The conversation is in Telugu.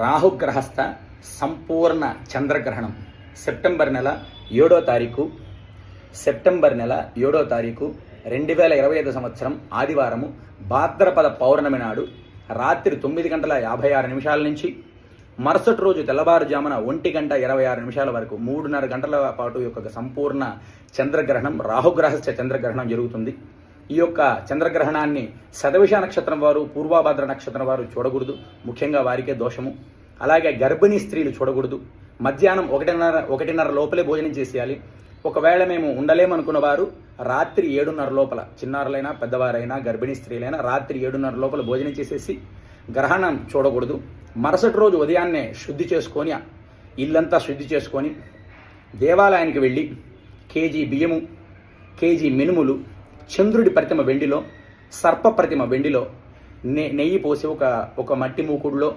రాహుగ్రహస్థ సంపూర్ణ చంద్రగ్రహణం సెప్టెంబర్ నెల 7వ తారీఖు 2025 సంవత్సరం ఆదివారము భాద్రపద పౌర్ణమి నాడు రాత్రి 9:56 నుంచి మరుసటి రోజు తెల్లవారుజామున 1:26 వరకు 3:30 గంటల పాటు యొక్క సంపూర్ణ చంద్రగ్రహణం రాహుగ్రహస్థ చంద్రగ్రహణం జరుగుతుంది. ఈ యొక్క చంద్రగ్రహణాన్ని శతవిష నక్షత్రం వారు, పూర్వభద్ర నక్షత్రం వారు చూడకూడదు, ముఖ్యంగా వారికే దోషము. అలాగే గర్భిణీ స్త్రీలు చూడకూడదు. మధ్యాహ్నం 1:30 లోపలే భోజనం చేసేయాలి. ఒకవేళ మేము ఉండలేమనుకున్న వారు రాత్రి 7:30 లోపల, చిన్నారులైనా పెద్దవారైనా గర్భిణీ స్త్రీలైనా రాత్రి 7:30 లోపల భోజనం చేసేసి గ్రహణం చూడకూడదు. మరుసటి రోజు ఉదయాన్నే శుద్ధి చేసుకొని, ఇల్లంతా శుద్ధి చేసుకొని దేవాలయానికి వెళ్ళి కేజీ బియ్యము, కేజీ మినుములు, చంద్రుడి ప్రతిమ వెండిలో, సర్ప ప్రతిమ వెండిలో నెయ్యి పోసి ఒక మట్టి మూకుడులో